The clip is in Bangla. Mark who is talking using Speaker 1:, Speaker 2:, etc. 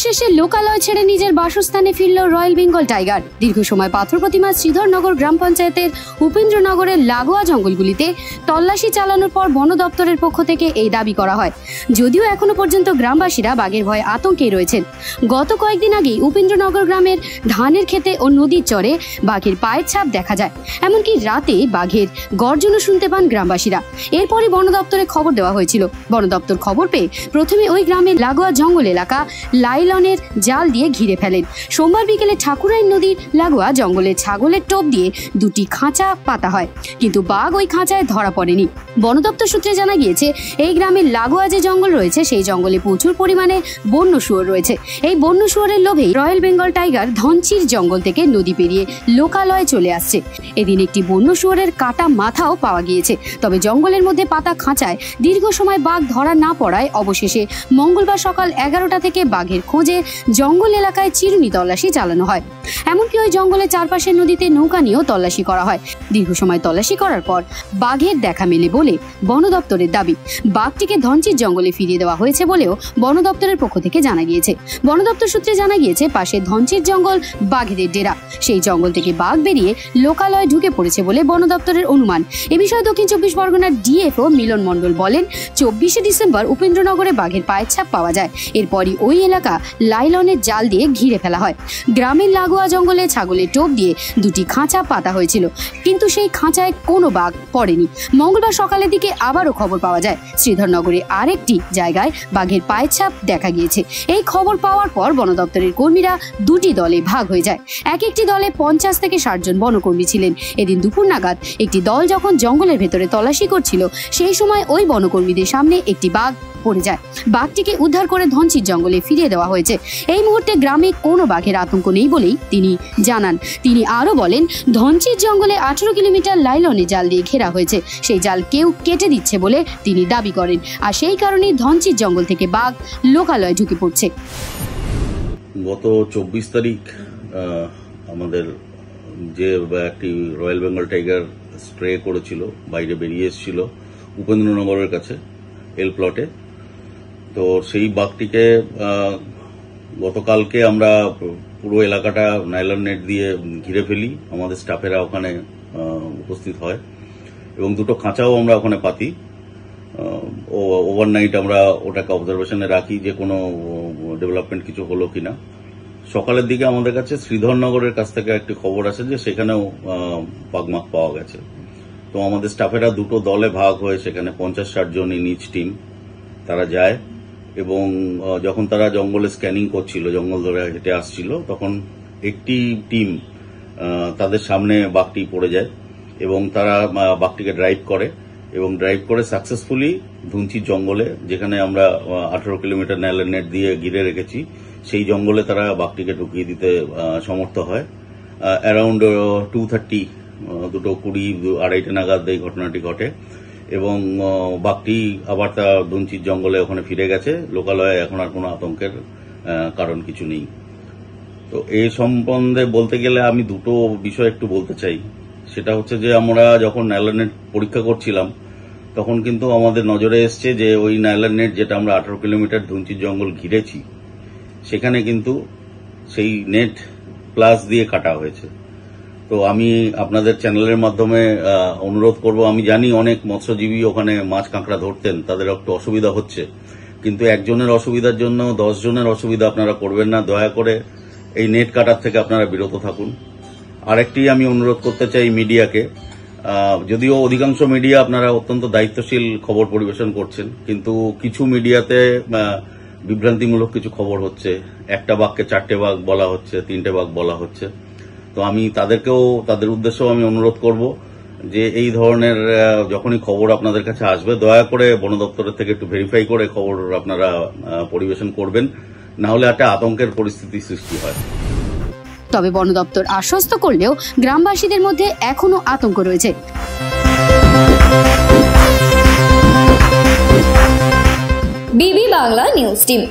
Speaker 1: অবশেষে লোকালয় ছেড়ে নিজের বাসস্থানে ফিরল রয়্যাল বেঙ্গল টাইগার। দীর্ঘ সময় পাথর প্রতিমা শ্রীধরনগর গ্রাম পঞ্চায়েতের উপেন্দ্রনগরের লাগোয়া জঙ্গলগুলিতে তল্লাশি চালানোর পর বন দপ্তরের পক্ষ থেকে এই দাবি করা হয়। যদিও এখনো পর্যন্ত গ্রামবাসীরা বাঘের ভয়ে আতঙ্কেই রয়েছেন। গত কয়েকদিন আগেই উপেন্দ্রনগর গ্রামের ধানের খেতে ও নদীর চরে বাঘের পায়ের ছাপ দেখা যায়। এমনকি রাতে বাঘের গর্জনও শুনতে পান গ্রামবাসীরা। এরপরই বন দপ্তরে খবর দেওয়া হয়েছিল। বন দপ্তর খবর পেয়ে প্রথমে ওই গ্রামের লাগোয়া জঙ্গল এলাকা লাইলনের জাল দিয়ে ঘিরে ফেলেন। সোমবার বিকেলে ঠাকুরাইন নদীর লাগোয়া জঙ্গলে ছাগলের টোপ দিয়ে দুটি খাঁচা পাতা হয়, কিন্তু বাঘ ওই খাঁচায় ধরা পড়েনি। বন দপ্তর সূত্রে জানা গিয়েছে, এই গ্রামের লাগোয়া যে জঙ্গল রয়েছে সেই জঙ্গলে প্রচুর পরিমাণে বন্য শুয়োর রয়েছে। এই বন্য শুয়োরের লোভেই রয়্যাল বেঙ্গল টাইগার ধনচির জঙ্গল থেকে নদী পেরিয়ে লোকালয়ে চলে আসছে। এদিন একটি বন্য শুয়োরের কাটা মাথাও পাওয়া গিয়েছে। তবে জঙ্গলের মধ্যে পাতা খাঁচায় দীর্ঘ সময় বাঘ ধরা না পড়ায় অবশেষে মঙ্গলবার সকাল 11টা থেকে বাঘের খোঁজে জঙ্গল এলাকায় চিরুনি তল্লাশি চালানো হয়। এমনকি ওই জঙ্গলের চারপাশের নদীতে নৌকা নিয়েও তল্লাশি করা হয়। দীর্ঘ সময় তল্লাশি করার পর বাঘের দেখা মেলে বলে বন দপ্তরের দাবি। বাঘটিকে ধনচির জঙ্গলে ফিরিয়ে দেওয়া হয়েছে বলেও বন দপ্তরের পক্ষ থেকে জানা গিয়েছে। বন দপ্তর সূত্রে জানা গিয়েছে, পাশে ধনচির জঙ্গল বাঘেদের ডেরা। সেই জঙ্গল থেকে বাঘ বেরিয়ে লোকালয়ে ঢুকে পড়েছে বলে বন দপ্তরের অনুমান। এ বিষয়ে দক্ষিণ 24 পরগনার ডিএফও মিলন মণ্ডল বলেন, 24শে ডিসেম্বর উপেন্দ্রনগরে বাঘের পায়ের ছাপ পাওয়া যায়। এরপরই ওই এলাকা লাইলনের জাল দিয়ে ঘিরে ফেলা হয়। গ্রামের লাগোয়া জঙ্গলে ছাগলের টোপ দিয়ে দুটি খাঁচা পাতা হয়েছিল, কিন্তু সেই খাঁচায় কোনো বাঘ পড়েনি। মঙ্গলবার সকালের দিকে আবারও খবর পাওয়া যায় শ্রীধরনগরে আরেকটি জায়গায় বাঘের পায়ের ছাপ দেখা গিয়েছে। এই খবর পাওয়ার পর বন দপ্তরের কর্মীরা দুটি দলে ভাগ হয়ে যায়। এক একটি দলে 50 থেকে 60 জন বনকর্মী ছিলেন। এদিন দুপুর নাগাদ একটি দল যখন জঙ্গলের ভেতরে তল্লাশি করছিল, সেই সময় ওই বনকর্মীদের সামনে একটি বাঘ পড়ে যায়। বাঘটিকে উদ্ধার করে ধনচির জঙ্গলে ফিরিয়ে দেওয়া হয়েছে। এই মুহূর্তে গ্রামে কোনো বাঘের আতঙ্ক নেই বলেই তিনি জানান। তিনি আরো বলেন, ধনচির জঙ্গলে 18 কিলোমিটার লাইলনে জাল দিয়ে ঘেরা হয়েছে। সেই জাল কেউ কেটে দিচ্ছে বলে তিনি দাবি করেন, আর সেই কারণেই ধনচির জঙ্গল থেকে বাঘ লোকালয়ে ঢুকে পড়ছে।
Speaker 2: গত 24 তারিখ আমাদের যে একটি রয়্যাল বেঙ্গল টাইগার স্প্রে করেছিল, বাইরে বেরিয়ে এসেছিল উপেন্দ্রনগরের কাছে এল প্লটে। তো সেই বাঘটিকে গতকালকে আমরা পুরো এলাকাটা নাইলন নেট দিয়ে ঘিরে ফেলি। আমাদের স্টাফেরা ওখানে উপস্থিত হয় এবং দুটো খাঁচাও আমরা ওখানে পাতি। ওভারনাইট আমরা ওটাকে অবজারভেশনে রাখি যে কোনো ডেভেলপমেন্ট কিছু হলো কিনা। সকালের দিকে আমাদের কাছে শ্রীধরনগরের কাছ থেকে একটি খবর আসে যে সেখানেও বাঘমাখ পাওয়া গেছে। তো আমাদের স্টাফেরা দুটো দলে ভাগ হয়ে সেখানে 50-60 জন নিজ টিম তারা যায় এবং যখন তারা জঙ্গলে স্ক্যানিং করছিল, জঙ্গল ধরে হেঁটে আসছিল, তখন একটি টিম তাদের সামনে বাঘটি পড়ে যায় এবং তারা বাঘটিকে ড্রাইভ করে সাকসেসফুলি ধুনচির জঙ্গলে, যেখানে আমরা 18 কিলোমিটার নাইলন নেট দিয়ে ঘিরে রেখেছি, সেই জঙ্গলে তারা বাঘটিকে ঢুকিয়ে দিতে সমর্থ হয়। অ্যারাউন্ড 2:30, 2:20, 2:30 নাগাদ এই ঘটনাটি ঘটে এবং বাঘটি আবার তার ধুনচির জঙ্গলে ওখানে ফিরে গেছে। লোকালয়ে এখন আর কোনো আতঙ্কের কারণ কিছু নেই। তো এই সম্বন্ধে বলতে গেলে আমি দুটো বিষয় একটু বলতে চাই। সেটা হচ্ছে যে আমরা যখন নাইলন নেট পরীক্ষা করছিলাম তখন কিন্তু আমাদের নজরে এসছে যে ওই নাইলন নেট যেটা আমরা 18 কিলোমিটার ধুনচির জঙ্গল ঘিরেছি, সেখানে কিন্তু সেই নেট প্লাস দিয়ে কাটা হয়েছে। তো আমি আপনাদের চ্যানেলের মাধ্যমে অনুরোধ করব, আমি জানি অনেক মৎস্যজীবী ওখানে মাছ কাঁকড়া ধরতেন, তাদের একটু অসুবিধা হচ্ছে, কিন্তু একজনের অসুবিধার জন্য 10 জনের অসুবিধা আপনারা করবেন না। দয়া করে এই নেট কাটার থেকে আপনারা বিরত থাকুন। আরেকটি আমি অনুরোধ করতে চাই মিডিয়াকে, যদিও অধিকাংশ মিডিয়া আপনারা অত্যন্ত দায়িত্বশীল খবর পরিবেশন করছেন, কিন্তু কিছু মিডিয়াতে বিভ্রান্তিমূলক কিছু খবর হচ্ছে। একটা বাঘকে 4টে বাঘ বলা হচ্ছে, 3টে বাঘ বলা হচ্ছে। তো আমি তাদের উদ্দেশ্যেও আমি অনুরোধ করব যে এই ধরনের যখনই খবর আপনাদের কাছে আসবে, দয়া করে বন দপ্তরের থেকে একটু ভেরিফাই করে খবর আপনারা পরিবেশন করবেন, না হলে একটা আতঙ্কের পরিস্থিতি সৃষ্টি হয়।
Speaker 1: তবে বন দপ্তর আশ্বস্ত করলেও গ্রামবাসীদের মধ্যে এখনো আতঙ্ক রয়েছে।
Speaker 3: বিবি বাংলা নিউজ টিম।